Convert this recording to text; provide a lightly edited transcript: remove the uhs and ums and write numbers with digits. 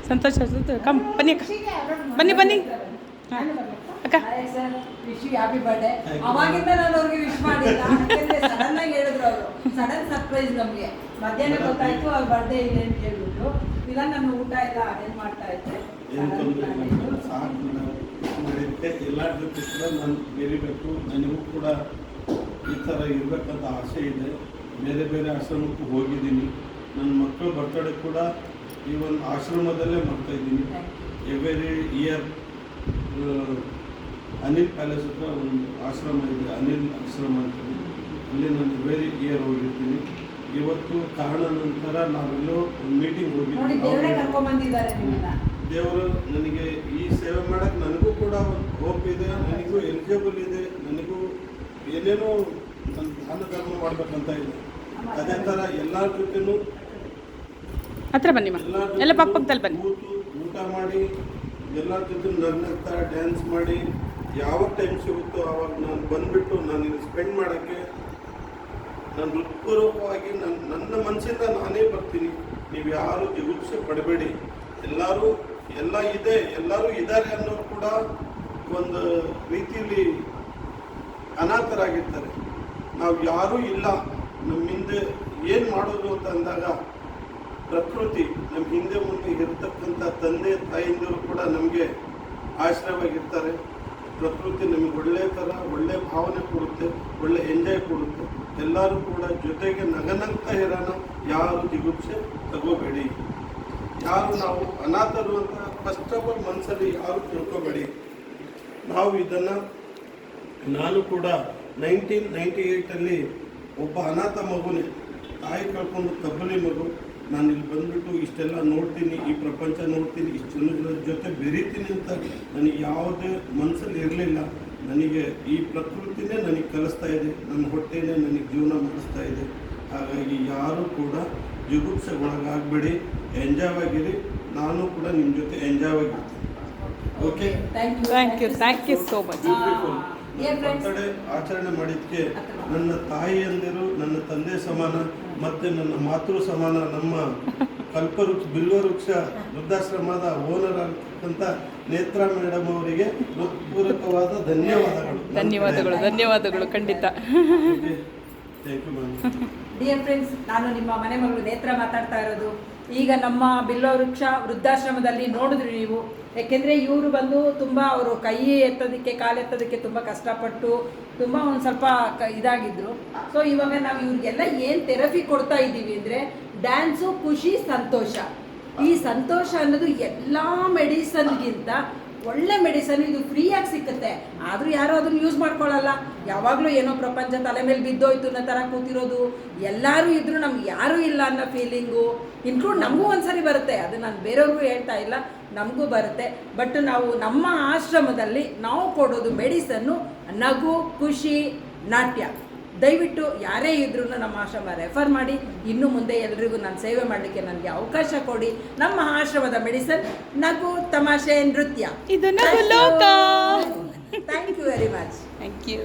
ಸಂತೋಷ come ಬನ್ನಿ ಅಕ್ಕ, ಬನ್ನಿ ಬನ್ನಿ ಅಕ್ಕ. Wish happy birthday. ಅವಾಗಿಂದ ನಾನು ಅವ್ರಿಗೆ ವಿಶ್ ಮಾಡಿಲ್ಲ, ಸಡನ್ ಆಗಿ ಹೇಳಿದ್ರು ಅವರು. ಸಡನ್ ಸರ್ಪ್ರೈಸ್ ನಮಗೆ ಮಧ್ಯಾಹ್ನ ಗೊತ್ತಾಯ್ತು ಅವ್ರ ಬರ್ಡೇ ಇದೆ ಅಂತ ಹೇಳ್ಬಿಟ್ಟು. ಇಲ್ಲ ನಾನು ಊಟ ಎಲ್ಲ ಅರೇಂಜ್ ಮಾಡ್ತಾ ಇದ್ದೆ. ಎಲ್ಲರ ಜೊತೆ ಕೂಡ ನಾನು ಬೆರಿಬೇಕು. ನನಗೂ ಕೂಡ ಈ ಥರ ಇರಬೇಕಂತ ಆಸೆ ಇದೆ. ಬೇರೆ ಬೇರೆ ಆಶ್ರಮಕ್ಕೂ ಹೋಗಿದ್ದೀನಿ. ನನ್ನ ಮಕ್ಕಳ ಬರ್ತಡೇ ಕೂಡ ಈ ಒಂದು ಆಶ್ರಮದಲ್ಲೇ ಮಾಡ್ತಾಯಿದ್ದೀನಿ. ಎವ್ರಿ ಇಯರ್ ಅನಿಲ್ ಪ್ಯಾಲೇಸ್ ಹತ್ರ ಒಂದು ಆಶ್ರಮ ಇದೆ, ಅನಿಲ್ ಆಶ್ರಮ ಅಂತೇಳಿ. ಅಲ್ಲಿ ನಾನು ಎವ್ರಿ ಇಯರ್ ಹೋಗಿರ್ತೀನಿ. ಇವತ್ತು ಕಾರಣ ನಂತರ ನಾವೆಲ್ಲೋ ಒಂದು ಮೀಟಿಂಗ್ ಹೋಗಿದ್ದೀವಿ. ದೇವರು ನನಗೆ ಈ ಸೇವೆ ಮಾಡೋಕ್ಕೆ ನನಗೂ ಕೂಡ ಒಂದು ಹೋಪ್ ಇದೆ, ನನಗೂ ಎಲಿಜಿಬಲ್ ಇದೆ, ನನಗೂ ಏನೇನೋ ನನ್ನ ದಾನ ಧರ್ಮ ಮಾಡ್ಬೇಕಂತ ಇದೆ. ಅದೇ ಥರ ಎಲ್ಲರ ಜೊತೆನೂ ಹತ್ರ ಬನ್ನಿ, ಎಲ್ಲ ಪಕ್ಕದಲ್ಲಿ ಬನ್ನಿ, ಕೂತು ಊಟ ಮಾಡಿ ಎಲ್ಲರ ಜೊತೆ ನಗ್ನಗ್ತಾ ಡ್ಯಾನ್ಸ್ ಮಾಡಿ ಯಾವಾಗ ಟೈಮ್ ಸಿಗುತ್ತೋ ಆವಾಗ ನಾನು ಬಂದುಬಿಟ್ಟು ನಾನು ಇಲ್ಲಿ ಸ್ಪೆಂಡ್ ಮಾಡೋಕ್ಕೆ ನಾನು ಹೃತ್ಪೂರ್ವಕವಾಗಿ ನನ್ನ ಮನಸ್ಸಿಂದ ನಾನೇ ಬರ್ತೀನಿ. ನೀವು ಯಾರು ಜಿಗುಪ್ಸೆ ಪಡಬೇಡಿ. ಎಲ್ಲರೂ ಎಲ್ಲ ಇದೆ, ಎಲ್ಲರೂ ಇದ್ದಾರೆ ಅನ್ನೋರು ಕೂಡ ಒಂದು ರೀತಿಯಲ್ಲಿ ಅನಾಥರಾಗಿರ್ತಾರೆ. ನಾವು ಯಾರೂ ಇಲ್ಲ, ನಮ್ಮ ಹಿಂದೆ ಏನು ಮಾಡೋದು ಅಂತ ಅಂದಾಗ ಪ್ರಕೃತಿ ನಮ್ಮ ಹಿಂದೆ ಮುಂದೆ ಇರ್ತಕ್ಕಂಥ ತಂದೆ ತಾಯಿಂದರು ಕೂಡ ನಮಗೆ ಆಶ್ರಯವಾಗಿರ್ತಾರೆ. ಪ್ರಕೃತಿ ನಮಗೆ ಒಳ್ಳೆಯ ಥರ ಒಳ್ಳೆಯ ಭಾವನೆ ಕೊಡುತ್ತೆ, ಒಳ್ಳೆ ಎಂಜಾಯ್ ಕೊಡುತ್ತೆ. ಎಲ್ಲರೂ ಕೂಡ ಜೊತೆಗೆ ನಗನಗ್ತಾ ಇರೋಣ. ಯಾರು ಜಿಗುಪ್ಸೆ ತಗೋಬೇಡಿ. ಯಾರು ನಾವು ಅನಾಥರು ಅಂತ ಫಸ್ಟ್ ಆಫ್ ಆಲ್ ಮನಸ್ಸಲ್ಲಿ ಯಾರು ತಿಳ್ಕೊಬೇಡಿ. ನಾವು ಇದನ್ನು ನಾನು ಕೂಡ 1998 ಒಬ್ಬ ಅನಾಥ ಮಗುನೇ, ತಾಯಿ ಕಳ್ಕೊಂಡು ತಬ್ಬಲಿ ಮಗು. ನಾನು ಇಲ್ಲಿ ಬಂದುಬಿಟ್ಟು ಇಷ್ಟೆಲ್ಲ ನೋಡ್ತೀನಿ, ಈ ಪ್ರಪಂಚ ನೋಡ್ತೀನಿ, ಇಷ್ಟು ಜನರ ಜೊತೆ ಬೆರೀತೀನಿ ಅಂತ ನನಗೆ ಯಾವುದೇ ಮನಸ್ಸಲ್ಲಿ ಇರಲಿಲ್ಲ. ನನಗೆ ಈ ಪ್ರಕೃತಿನೇ ನನಗೆ ಕಲಿಸ್ತಾ ಇದೆ, ನನ್ನ ಹೊಟ್ಟೆನೇ ನನಗೆ ಜೀವನ ಮಾಡಿಸ್ತಾ ಇದೆ. ಹಾಗಾಗಿ ಯಾರೂ ಕೂಡ ಜಿಗುಪ್ಸೆಗೊಳಗಾಗಬೇಡಿ, ಎಂಜಾಯ್ ಆಗಿರಿ. ನಾನು ಕೂಡ ನಿಮ್ಮ ಜೊತೆ ಎಂಜಾಯ್ ಆಗಿರ್ತೀನಿ. Okay, thank you so much. Beautiful. Birthday ಆಚರಣೆ ಮಾಡಿದ್ದಕ್ಕೆ ನನ್ನ ತಾಯಿಯಂದಿರು ನನ್ನ ತಂದೆ ಸಮಾನ ಮತ್ತು ನನ್ನ ಮಾತೃ ಸಮಾನ. ನಮ್ಮ ಕಲ್ಪವೃಕ್ಷ ಬಿಲ್ವವೃಕ್ಷ ವೃದ್ಧಾಶ್ರಮದ ಓನರ್ ಆಗಿರ್ತಕ್ಕಂಥ ನೇತ್ರಾ ಮೇಡಮ್ ಅವರಿಗೆ ಹೃತ್ಪೂರ್ವಕವಾದ ಧನ್ಯವಾದಗಳು ಖಂಡಿತ. Thank you ma'am. Dear friends, ನಾನು ನಿಮ್ಮ ಮನೆ ಮಗಳು ನೇತ್ರ ಮಾತಾಡ್ತಾ ಇರೋದು. ಈಗ ನಮ್ಮ ಬಿಲ್ವವೃಕ್ಷ ವೃದ್ಧಾಶ್ರಮದಲ್ಲಿ ನೋಡಿದ್ರಿ ನೀವು. ಯಾಕೆಂದರೆ ಇವರು ಬಂದು ತುಂಬ ಅವರು ಕೈ ಎತ್ತೋದಕ್ಕೆ ಕಾಲೆತ್ತೋದಕ್ಕೆ ತುಂಬ ಕಷ್ಟಪಟ್ಟು ತುಂಬ ಒಂದು ಸ್ವಲ್ಪ ಇದಾಗಿದ್ದರು. ಸೊ ಇವಾಗ ನಾವು ಇವ್ರಿಗೆಲ್ಲ ಏನು ಥೆರಪಿ ಕೊಡ್ತಾ ಇದ್ದೀವಿ ಅಂದರೆ ಡ್ಯಾನ್ಸು, ಖುಷಿ, ಸಂತೋಷ. ಈ ಸಂತೋಷ ಅನ್ನೋದು ಎಲ್ಲ ಮೆಡಿಸನ್ಗಿಂತ ಒಳ್ಳೆ ಮೆಡಿಸನ್. ಇದು ಫ್ರೀಯಾಗಿ ಸಿಕ್ಕುತ್ತೆ, ಆದರೂ ಯಾರೂ ಅದನ್ನು ಯೂಸ್ ಮಾಡ್ಕೊಳ್ಳಲ್ಲ. ಯಾವಾಗಲೂ ಏನೋ ಪ್ರಪಂಚ ತಲೆ ಮೇಲೆ ಬಿದ್ದೋಯ್ತು ಅನ್ನೋ ಥರ ಕೂತಿರೋದು. ಎಲ್ಲರೂ ಇದ್ದರೂ ನಮ್ಗೆ ಯಾರೂ ಇಲ್ಲ ಅನ್ನೋ ಫೀಲಿಂಗು ಇನ್ಕ್ಲೂಡ್ ನಮಗೂ ಒಂದ್ಸರಿ ಬರುತ್ತೆ. ಅದು ನಾನು ಬೇರೆಯವ್ರಿಗೂ ಹೇಳ್ತಾ ಇಲ್ಲ, ನಮಗೂ ಬರುತ್ತೆ. ಬಟ್ ನಾವು ನಮ್ಮ ಆಶ್ರಮದಲ್ಲಿ ನಾವು ಕೊಡೋದು ಮೆಡಿಸನ್ನು ನಗು, ಖುಷಿ, ನಾಟ್ಯ. ದಯವಿಟ್ಟು ಯಾರೇ ಇದ್ರೂ ನಮ್ಮ ಆಶ್ರಮ ರೆಫರ್ ಮಾಡಿ. ಇನ್ನು ಮುಂದೆ ಎಲ್ರಿಗೂ ನಾನು ಸೇವೆ ಮಾಡಲಿಕ್ಕೆ ನನಗೆ ಅವಕಾಶ ಕೊಡಿ. ನಮ್ಮ ಆಶ್ರಮದ ಮೆಡಿಸನ್ ನಗು, ತಮಾಷೆ, ನೃತ್ಯ. ಇದು ನಗು ಲೋಕ. Thank you very much. Thank you.